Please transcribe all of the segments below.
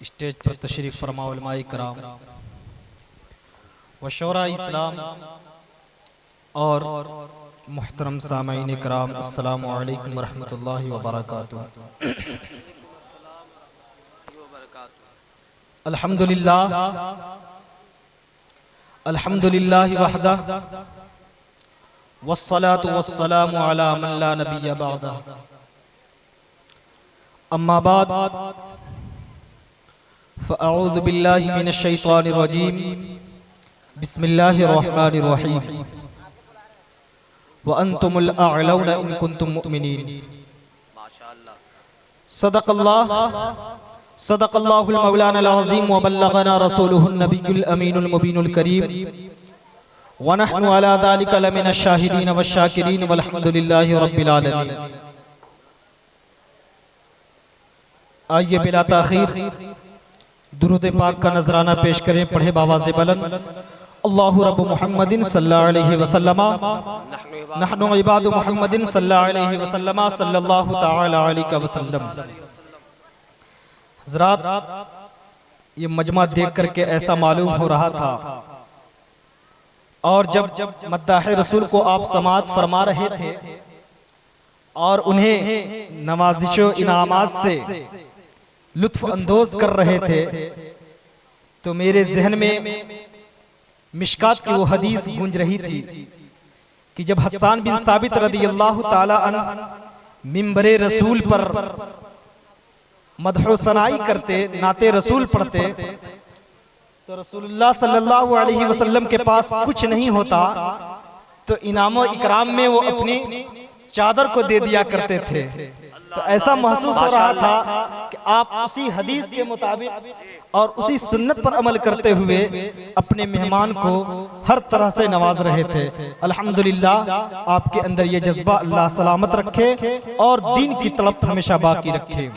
Stage पर तशरीफ़ फरमा उलमाए कराम व शोरा इस्लाम और मुहतरम सामईन कराम, अस्सलामु अलैकुम व रहमतुल्लाहि व बरकातुहू। अल्हम्दुलिल्लाह अल्हम्दुलिल्लाहि वहदह वस्सलातु वस्सलामु अला मन ला नबिय्य बअदह। अम्मा बाद फ़अऊज़ु बिल्लाहि मिनश शैतानिर रजीम। बिस्मिल्लाहिर रहमानिर रहीम। व अंतुमुल अअलौना इन कुंतुम मुमिनीन। सदक़ल्लाहुल मौलानाल अज़ीम व बल्लगना रसूलुहुन नबियुल अमीनुल मुबीनुल करीम व नहनु अला ज़ालिका लमिनश शाहिदीन वश शाकिरीन वल्हम्दुलिल्लाहि रब्बिल आलमीन। आइए बिला ताख़ीर दुरूद पाक का नजराना पेश करें। पढ़े बावाज़े बुलंद अल्लाहु रब्बु मुहम्मदिन सल्लल्लाहु अलैहि वसल्लम नहनु इबादु मुहम्मदिन सल्लल्लाहु अलैहि वसल्लम सल्लल्लाहु तआला अलैहि वसल्लम। हज़रात, ये मजमा देख करके ऐसा मालूम हो रहा था, और जब मद्दाह रसूल को आप समात फरमा रहे थे और उन्हें नवाजिशो इनामात से लुत्फ अंदोज कर रहे थे, तो मेरे जहन में मिशकात की वो हदीस गूंज रही थी कि जब हस्सान बिन साबित रदियल्लाहु ताला अन्हु मिंबरे रसूल पर मदहो सनाई करते, नाते रसूल पढ़ते, तो रसूलुल्लाह सल्लल्लाहु अलैहि वसल्लम के पास कुछ नहीं होता, तो इनाम व इकराम में वो अपनी चादर को दे दिया करते थे। तो ऐसा महसूस हो रहा था कि आप उसी हदीस के मुताबिक और उसी सुन्नत पर अमल करते हुए अपने मेहमान को हर तरह से नवाज रहे थे। अल्हम्दुलिल्लाह, आपके अंदर ये जज्बा अल्लाह सलामत रखे और दीन की तड़प हमेशा बाकी रखे।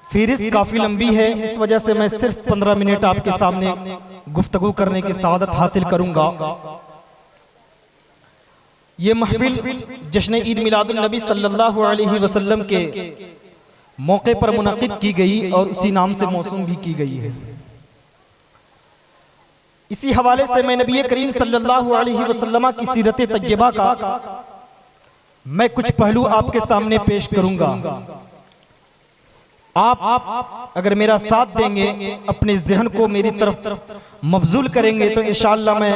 फहरिस्त काफी लंबी है, इस वजह से मैं सिर्फ 15 मिनट आपके सामने गुफ्तगू करने की सआदत हासिल करूंगा। ये महफिल जश्न ईद मिलादुन नबी सल्लल्लाहु अलैहि वसल्लम के मौके पर मुनक़िद की गई और उसी नाम से मौसूम भी की गई है। इसी हवाले से मैं नबी करीम सल्लल्लाहु अलैहि वसल्लम की सीरत तय्यबा का मैं कुछ पहलू आपके सामने पेश करूंगा। आप अगर मेरा साथ देंगे, अपने जहन को मेरी तरफ मबजूल करेंगे, तो इंशाअल्लाह मैं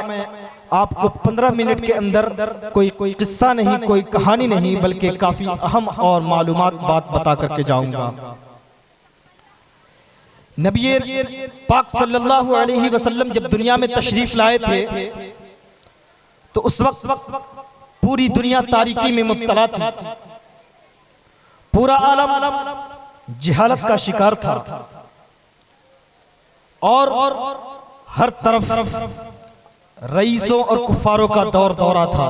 आपको 15 मिनट के अंदर कोई किस्सा नहीं, कोई कहानी नहीं, बल्कि काफी अहम और मालूमात बात बता करके जाऊंगा। नबी पाक सल्लल्लाहु अलैहि वसल्लम जब दुनिया में तशरीफ लाए थे, तो उस वक्त पूरी दुनिया तारीकी में मुब्तला थी, पूरा आलम जिहालत का शिकार था और हर तरफ रईसों और कुफारों का दौर दौरा था।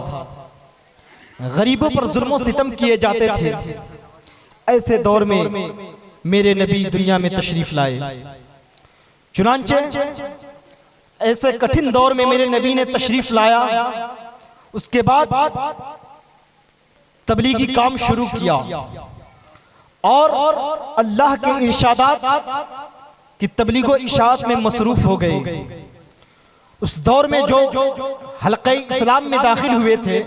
गरीबों पर जुल्म सितम किए जाते थे। ऐसे दौर में मेरे नबी दुनिया में तशरीफ लाए। चुनांचे ऐसे कठिन दौर में मेरे नबी ने तशरीफ लाया। उसके बाद तबलीगी काम शुरू किया और अल्लाह के इरशादात की तबलीगो इशाअत में मसरूफ हो गए। उस दौर में जो हल्क़े इस्लाम में दाखिल हुए थे,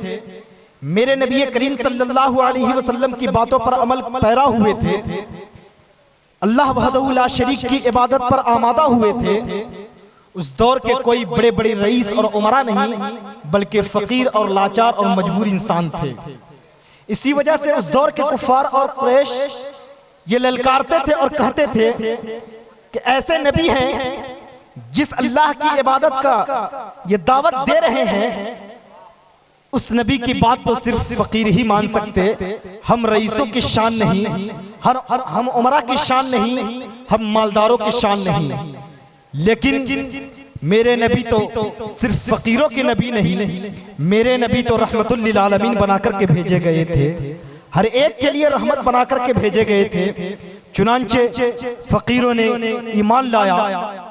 मेरे नबी करीम सल्लल्लाहु अलैहि वसल्लम की बातों पर अमल पैरा हुए थे, अल्लाह वहदहु ला शरीक की इबादत पर आमादा हुए थे। उस दौर के कोई बड़े बड़े रईस और उमरा नहीं, बल्कि फकीर और लाचार और मजबूर इंसान थे। इसी वजह से उस दौर के कुफार और कुरैश ये ललकारते थे और कहते थे कि ऐसे नबी हैं जिस अल्लाह की इबादत का ये दावत दे रहे हैं, उस नबी की बात तो सिर्फ फकीर ही मान सकते। हम रईसों की शान नहीं, हम उमरा की शान नहीं, हम मालदारों की शान नहीं। लेकिन मेरे नबी तो सिर्फ फकीरों के नबी नहीं, मेरे नबी तो रहमतुल लिल आलमीन बनाकर के भेजे गए थे, हर एक के लिए रहमत बनाकर के भेजे गए थे। चुनांचे फकीरों ने ईमान लाया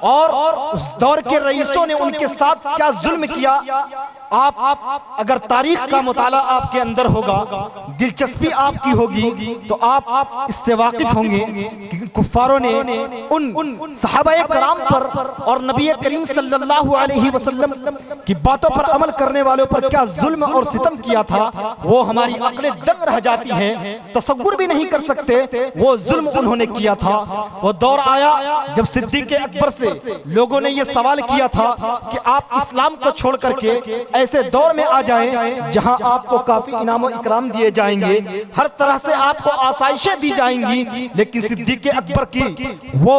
और उस दौर के रईसों ने उनके साथ क्या जुल्म किया, आप अगर तारीख का मुताला आपके अंदर होगा, दिलचस्पी आपकी होगी तो आप इससे वाकिफ होंगे कि कुफ्फारों ने उन सहाबाए कराम पर और नबी करीम सल्लल्लाहु अलैहि वसल्लम की बातों पर अमल करने वालों पर क्या जुल्म और सितम किया था, वो हमारी अक्लें दंग रह जाती हैं, तसव्वुर भी नहीं कर सकते वो जुल्म उन्होंने किया था। वो दौर आया जब सिद्दीक़ अकबर से लोगों ने ये सवाल किया था कि आप इस्लाम को छोड़ करके ऐसे दौर में आ जाएं जहां आपको काफी इनाम और इकराम दिए जाएंगे, हर तरह से आपको आसाइशें दी जाएंगी। लेकिन सिद्दीक़ अकबर की वो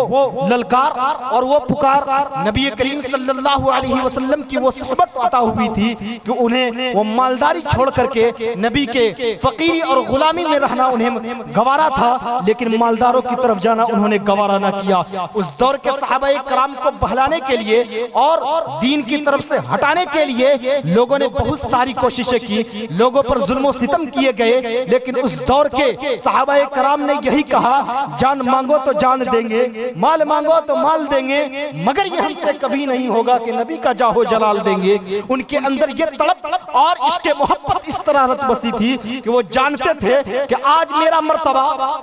ललकार और वो पुकार नबी करीम सल्लल्लाहु अलैहि वसल्लम की वो सोहबत अता हुई थी कि उन्हें वो मालदारी छोड़ करके नबी के फकीरी और गुलामी में रहना उन्हें गवारा था, लेकिन मालदारों की तरफ जाना उन्होंने गवारा न किया। उस दौर के सहाबाए कराम को बहलाने के लिए और दीन की तरफ से हटाने के लिए लोगों ने बहुत सारी कोशिशें की, लोगों पर जुल्म सितम किए गए, लेकिन उस दौर के सहाबाए कराम ने यही कहा, जान मांगो तो जान देंगे, माल मांगो तो माल देंगे, मगर ये हमसे कभी नहीं होगा कि नबी का जाहो जलाल देंगे। उनके अंदर ये तड़प और इश्क मोहब्बत इस तरह रच बसी थी कि वो जानते थे कि आज मेरा मर्तबा,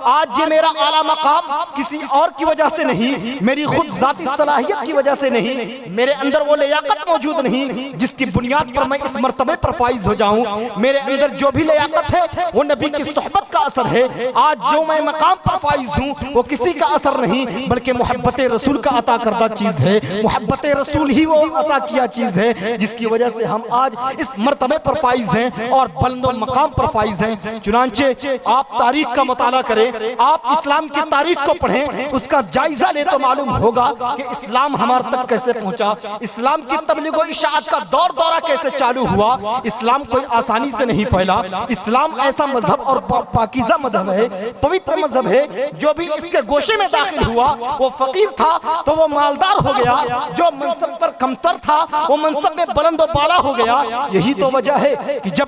आज ये मेरा आला मकाम किसी और की वजह से नहीं, मेरी खुद जाती सलाहियत की वजह से नहीं, मेरे अंदर वो लियाकत मौजूद नहीं जिसकी बुनियाद पर मैं इस मर्तबे पर फाइज हो जाऊं। मेरे अंदर जो भी लियाकत है वो नबी की सोहबत का असर है। आज जो मैं मकाम पर फाइज हूं वो किसी का असर नहीं बल्कि मोहब्बत रसूल का अता करदा चीज है। मोहब्बत रसूल ही वो अता किया चीज है जिसकी वजह से हम आज इस मर्तबे पर फाइज हैं और बुलंदो मकाम पर फाइज हैं। चुनांचे आप तारीख का मुताला करें, आप इस्लाम की तारीख को पढ़ें, उसका जायजा ले तो मालूम होगा कि इस्लाम हमारे तक कैसे पहुंचा, इस्लाम की तबलीग और इशाअत का दौर दौरा कैसे चालू हुआ। इस्लाम कोई आसानी से नहीं फैला, इस्लाम ऐसा मजहब और पाकीज़ा मजहब है, पवित्र मजहब है। जो भी इसके गोशे में दाखिल हुआ वो फकीर था तो वो मालदार हो गया, जो मनसब पर कमतर था वो मनसब में बुलंद और बाला हो गया। यही तो वजह है कि जब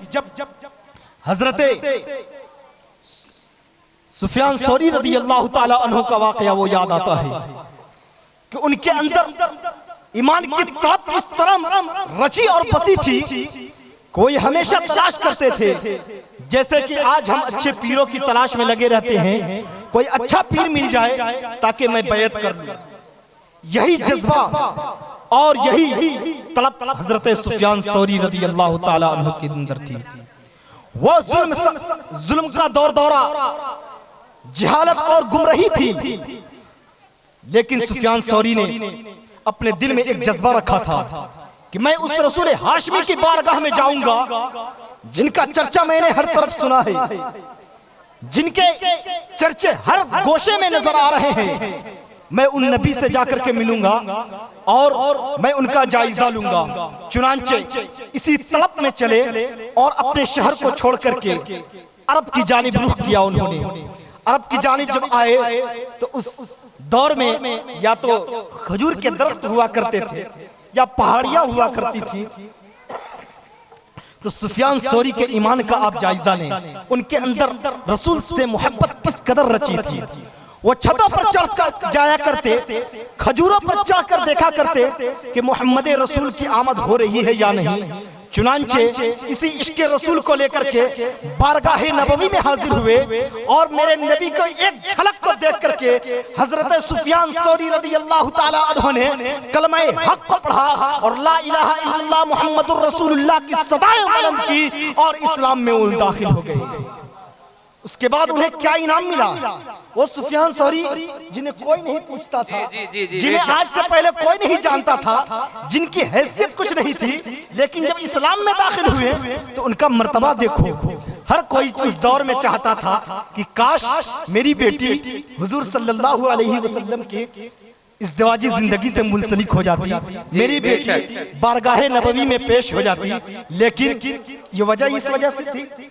हजरत सुफियान सौरी रज़ी अल्लाह ताला अन्हु का वाक़या वो याद आता है कि उनके अंदर ईमान की तड़प इस तरह रची और बसी थी, कोई हमेशा तलाश करते थे जैसे कि आज हम अच्छे पीरों की तलाश में लगे रहते हैं, कोई अच्छा पीर मिल जाए ताकि मैं बैत कर लूं। यही जज्बा और यही तलब हजरत सुफियान सौरी रज़ी अल्लाह ताला अन्हु के अंदर थी। वो जुल्म का दौर दौरा, जहालत और गुमराही थी, लेकिन सुफियान सौरी ने अपने दिल में एक जज्बा रखा था कि मैं उस रसूल हाशमी की बारगाह में जाऊंगा जिनका चर्चा मैंने हर तरफ सुना है, जिनके चर्चे हर गोशे में नजर आ रहे हैं। मैं उन नबी से जाकर के मिलूंगा और मैं उनका जायजा लूंगा। चुनांचे इसी तड़प में चले और अपने शहर को छोड़ करके अरब की जानिब रुख किया उन्होंने। अरब की जानिब जब आए तो उस दौर में या तो खजूर के दरख्त हुआ करते थे या पहाड़ियां हुआ करती थी। तो सुफियान सौरी के ईमान का आप जायजा लें, उनके अंदर रसूल से मोहब्बत किस कदर रची थी। वो छतों पर चढ़ जाया करते, खजूरों पर चढ़कर देखा करते कि मोहम्मद रसूल की आमद हो रही है या नहीं। चुनांचे इसी इश्क़ रसूल को लेकर के बारगाह नबवी में हाजिर हुए और मेरे नबी को एक झलक को देख करके हजरत सुफियान सौरी रज़ी अल्लाह ताला अन्हु ने कलमा हक को पढ़ा और ला इलाहा इल्लल्लाह मुहम्मदुर रसूलुल्लाह की सदाएं बुलंद की और इस्लाम में वो दाखिल हो गए। उसके बाद उन्हें क्या इनाम मिला? वो सुफियान सौरी जिन्हें कोई नहीं पूछता था, जिन्हें आज से पहले कोई नहीं जानता था, जिनकी हैसियत कुछ नहीं थी, लेकिन जब इस्लाम में दाखिल हुए तो उनका मर्तबा देखो। हर कोई उस दौर में चाहता था कि काश मेरी बेटी हुजूर सल्लल्लाहु अलैहि वसल्लम के इज़्दिवाजी जिंदगी से मुंसलिक हो जाती, मेरी बेटी बारगाह नबवी में पेश हो जाती। लेकिन ये वजह इस वजह से थी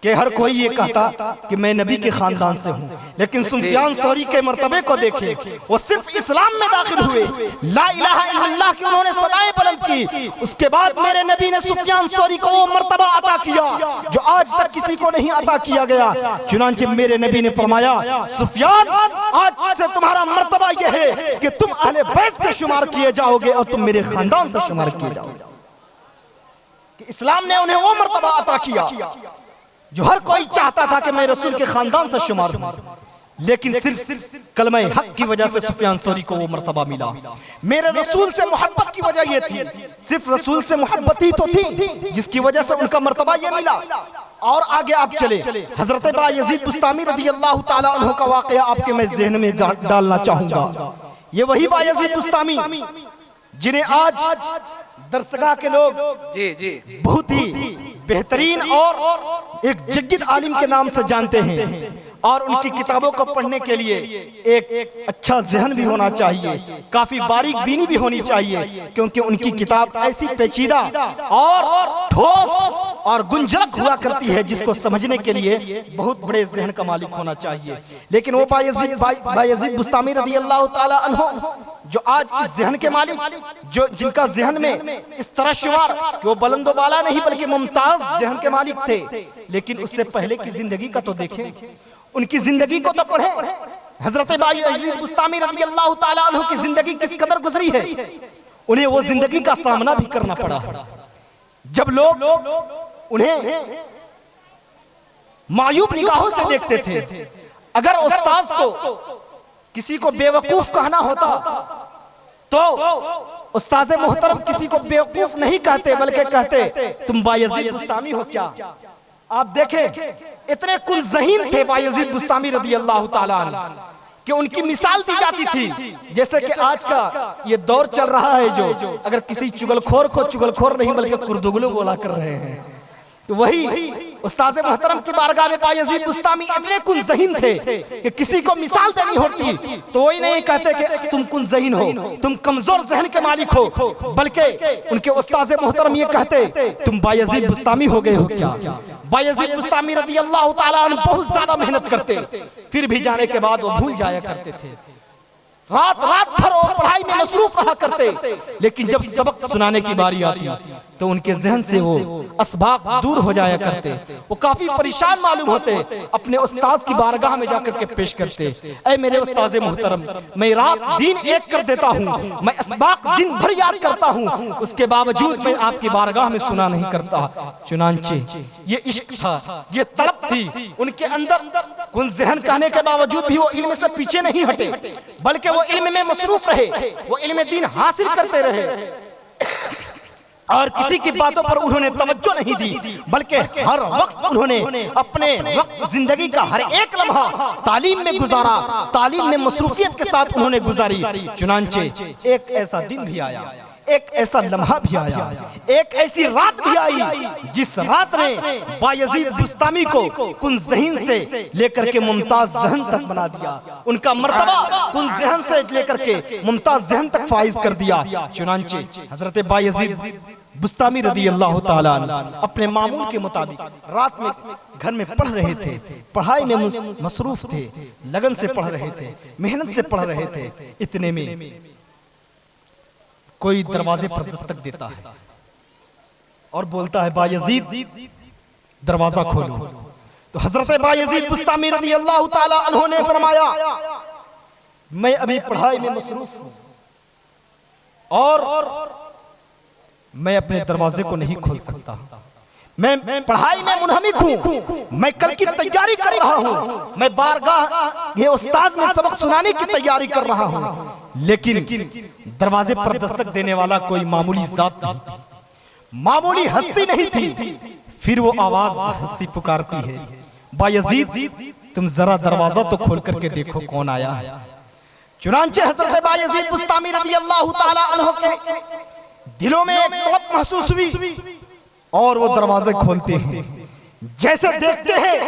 कि हर कोई ये कहता कि मैं नबी के खानदान से हूँ, लेकिन सुफियान सौरी के मर्तबे को देखे, वो सिर्फ इस्लाम में दाखिल हुए, ला इलाहा इल्लल्लाह की उन्होंने सदाएं बुलंद की। उसके बाद मेरे नबी ने सुफियान सौरी को वो मर्तबा अता किया जो आज तक किसी को नहीं अता किया गया। चुनांचे मेरे नबी ने फरमाया, सुफियान आज से तुम्हारा मर्तबा यह है कि तुम अहले बैत से शुमार किए जाओगे और तुम मेरे खानदान से शुमार किए जाओगे। इस्लाम ने उन्हें वो मर्तबा अता किया जो हर कोई चाहता था कि मैं रसूल के खानदान से शुमार हूं, लेकिन सिर्फ कलमा हक की वजह से सुफियान सौरी को वो मर्तबा मिला। मेरे रसूल से मोहब्बत की वजह ये थी, सिर्फ रसूल से मोहब्बत ही तो थी जिसकी वजह से उनका मर्तबा ये मिला। और आगे आप चले, हजरत बायजीद बुस्तामी रदियल्लाहु ताला अन्हु का वाकया आपके मैं ज़हन में डालना चाहूंगा। ये वही बायजीद बुस्तामी जिन्हें आज दरसगाह के लोग जी बहुत ही बेहतरीन और एक जग्गिद आलिम के नाम से जानते हैं, और उनकी किताबों को पढ़ने के लिए एक अच्छा ज़हन भी होना चाहिए, काफी बारीक बीनी भी होनी चाहिए, क्योंकि उनकी किताब ऐसी पेचीदा और ठोस और गुंजलक हुआ करती है जिसको समझने के लिए बहुत बड़े ज़हन का मालिक होना चाहिए। लेकिन वो बायजीद बुस्तामी रदियल्लाहु ताला अन्हु जो आज इस ज़हन के मालिक, जो जिनका ज़हन में इस तरह शुमार कि वो बुलंदो बाला नहीं बल्कि मुमताज ज़हन के मालिक थे, लेकिन उससे पहले की जिंदगी का तो देखें, उनकी जिंदगी को तो पढ़ें। हजरत बायजीद बुस्तामी रदियल्लाहु ताला अन्हु की जिंदगी किस कदर गुजरी है, उन्हें वो जिंदगी का सामना भी करना पड़ा। जब लोग उन्हें मायूब निगाहों से देखते थे, अगर उस्ताद को किसी को बेवकूफ कहना होता तो उस्ताद मोहतरम किसी को बेवकूफ नहीं कहते, बल्कि कहते तुम बायजीद बुस्तामी हो क्या। आप देखें इतने कुलज़हीन थे बायजीद बुस्तामी रदियल्लाहु ताला अन्हु कि उनकी मिसाल दी जाती थी। जैसे कि आज का ये दौर चल रहा है, जो अगर किसी चुगलखोर को चुगलखोर नहीं बल्कि कुर्दुगुलू बोला कर रहे हैं, तो वही उस्ताद मोहतरम की बारगाह में बायजीद बुस्तामी इतने कुलज़हीन थे कि किसी को मिसाल देनी होती तो वही नहीं कहते कि तुम कुलज़हीन हो, तुम कमजोर ज़हन के मालिक हो, बल्कि उनके उस्ताद मोहतरम ये कहते तुम बायजीद बुस्तामी हो गए हो क्या। बायजीद बुस्तामी रदियल्लाहु ताला अन्हु बहुत ज्यादा मेहनत करते, फिर भी जाने के बाद वो भूल जाया करते थे, रात भर वो पढ़ाई में मसरूफ रहा करते, लेकिन जब सबक सुनाने की बारी आती तो उनके ज़हन से वो असबाक दूर हो जाया करते। वो काफी परेशान मालूम होते, अपने उस्ताद की बारगाह में जाकर के पेश करते, ऐ मेरे उस्ताद मोहतरम, मैं रात दिन एक कर देता हूँ, मैं असबाक दिन भर याद करता हूँ, उसके बावजूद मैं आपकी बारगाह में सुना नहीं करता। चुनांचे ये इश्क था, ये तड़प थी उनके अंदर, उन ज़हन कहने के बावजूद भी वो इल्म से पीछे नहीं हटे, बल्कि वो इल्म में मसरूफ रहे, वो इल्म दीन हासिल करते रहे, और किसी की बातों पर उन्होंने तवज्जो नहीं दी, बल्कि हर वक्त उन्होंने अपने वक्त जिंदगी का हर एक लम्हा तालीम में गुजारा, तालीम में मसरूफियत के साथ उन्होंने गुजारी। चुनांचे एक ऐसा दिन भी आया, एक ऐसा लम्हा भी आया, एक ऐसी रात भी आई जिस रात ने बायजीद बुस्तामी को कुलज़हीन से लेकर के मुमताज ज़हन तक बना दिया, उनका मर्तबा कुलज़हन से लेकर के मुमताज ज़हन तक फाइज कर दिया। चुनांचे हजरत बायजीद बुस्तामी रदियल्लाहु ताला अन्हु अपने मामूल के मुताबिक रात में घर में पढ़ रहे थे, पढ़ाई में मसरूफ थे, लगन से पढ़ रहे थे, मेहनत से पढ़ रहे थे। इतने में कोई दरवाजे पर दस्तक देता है और बोलता है बायजीद दरवाजा खोलो। तो हजरत बायजीद बुस्तामी रदियल्लाहु ताला अन्हु ने फरमाया मैं अभी पढ़ाई में मसरूफ हूं और मैं अपने दरवाजे को नहीं खोल सकता, मैं पढ़ाई में मुनहमिक हूँ, मैं कल की तैयारी कर रहा हूँ, मैं बारगाह ये उस्ताद में सबक सुनाने की तैयारी कर रहा हूँ, लेकिन दरवाजे पर दस्तक देने वाला कोई मामूली जात नहीं, मामूली हस्ती नहीं थी। फिर वो आवाज हस्ती पुकारती है बायजीद तुम जरा दरवाजा तो खोल करके देखो कौन आया है। चुनांचे हजरत बायजीद बुस्तामी रदियल्लाहु ताला अन्हु के दिलों में एक तलब महसूस हुई और वो दरवाजे खोलते हैं। जैसे देखते हैं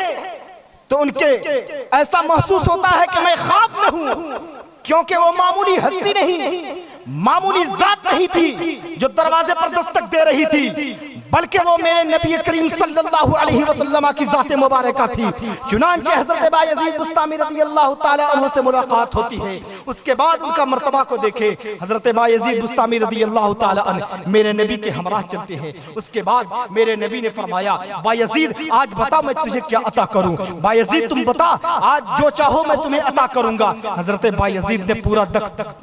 तो उनके ऐसा महसूस होता है कि मैं ख्वाब में हूं, क्योंकि वो मामूली हस्ती नहीं, मामूली जात नहीं थी जो दरवाजे पर दस्तक दे रही थी, बल्कि वो मेरे नबी करीम सल्लल्लाहु अलैहि वसल्लम की ज़ात मुबारका थी। चुनांचे हज़रत बायजीद बुस्तामी रदियल्लाहु ताला अन्हु से मुलाकात होती है, उसके बाद उनका मर्तबा को देखे। हजरत बायजीद बुस्तामी रज़ी अल्लाह ताला अन्हु मेरे नबी के हमरा चलते हैं। उसके बाद मेरे नबी ने फरमाया, बायजीद आज बता मैं तुझे क्या अता करूं। बायजीद तुम बता, आज जो चाहो मैं तुम्हें अता करूंगा। हजरत बायजीद ने पूरा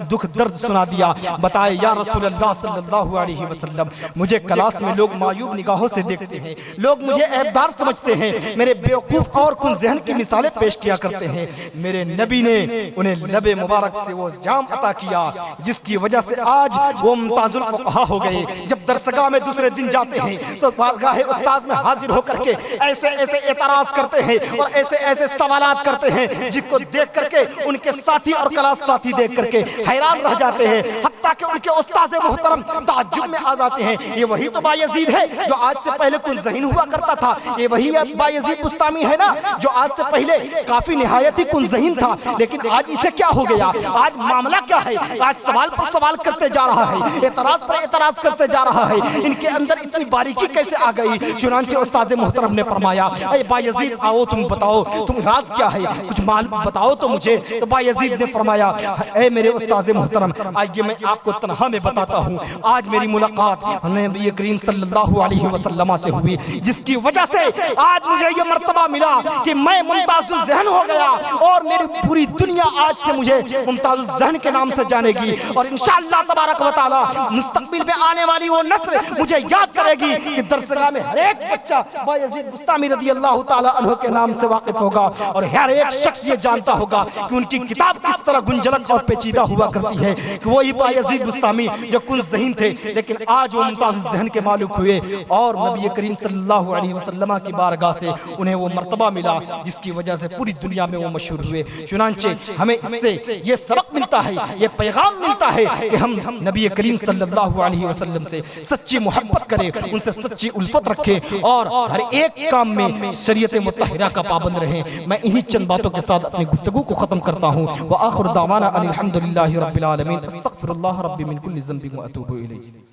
दुख दर्द सुना दिया। बताए, या रसूल अल्लाह सल्लल्लाहु अलैहि वसल्लम, मुझे क्लास में लोग मायूब निगाहों से देखते हैं, लोग मुझे ऐबदार समझते हैं, मेरे बेवकूफ और कुन ज़हन की मिसालें पेश किया करते हैं। मेरे नबी ने उन्हें लबे मुबारक से वो जाम अता किया जिसकी वजह से आज वो मुमताजुल फुक़हा हो गए। जब दरसगाह में दूसरे दिन जाते हैं तो बारगाहे उस्ताद में हाजिर होकर के ऐसे ऐसे एतराज करते हैं और ऐसे ऐसे सवालात करते हैं जिसको देख करके उनके साथी और क्लास साथी देख करके हैरान रह जाते हैं, हत्ता कि उनके उस्ताद मोहतरम ताज्जुब में आ जाते हैं। ये वही तो बायजीद है जो आज से पहले कुन ज़हीन हुआ करता था। ये वही बायजीद बुस्तामी है ना जो आज से पहले काफी निहायत ही कुन ज़हीन था, लेकिन आज इसे क्या हो गया, आज मामला क्या है, आज सवाल पर सवाल करते जा रहा है, एतराज पर एतराज करते जा रहा है। इनके अंदर इतनी बारीकी कैसे आ गई। चुनांचे उस्ताद मोहतरम ने फरमाया, अरे बायजीद आओ तुम बताओ तुम राज क्या है, कुछ मालूम बताओ तो मुझे। तो बायजीद ने फरमाया, ऐ मेरे उस्ताद मोहतरम आइए मैं आपको तन्हा में बताता हूँ। आज मेरी मुलाकात नबी करीम सल्लल्लाहु अलैहि वसल्लम से हुई जिसकी वजह से आज मुझे ये मर्तबा मिला कि मैं मुमताजुल ज़हन हो गया और मेरी पूरी दुनिया आज से मुझे मुमताजुल ज़हन के नाम से जानेगी और इंशाअल्लाह तबारक व तआला मुस्तकबिल में आने वाली वो नस्ल मुझे याद करेगी कि दरसगाह में हर एक बच्चा बायजीद बुस्तामी रज़ी अल्लाह ताला अन्हु के नाम से वाकिफ होगा और हर एक शख्स ये जानता होगा कि उनकी किताब किस तरह गुंजलक और पेचीदा हुआ करती है कि वही बायजीद बुस्तामी जो कुन ज़हीन थे लेकिन आज वो मुमताजुल ज़हन के मालिक हुए और नबी करीम सल्लल्लाहु अलैहि वसल्लम की बारगाह से उन्हें वो मर्तबा मिला जिसकी वजह से पूरी दुनिया में वो मशहूर हुए। चुनांचे हमें इससे ये सबक मिलता है, ये पैगाम मिलता है कि हम नबी करीम सल्लल्लाहु अलैहि वसल्लम से सच्ची मोहब्बत करें, उनसे सच्ची उल्फत रखें और हर एक काम में शरीयत मुत्तहिरा का पाबंद रहें। मैं इन्हीं चंद बातों के साथ अपनी गुफ्तगू को खत्म करता हूँ। व आखिर दावाना अनिल हम्दुलिल्लाहि रब्बिल आलमीन, अस्तगफिरुल्लाह रब्बी मिन कुल्लि ज़ंबिन व अतूबु इलैह।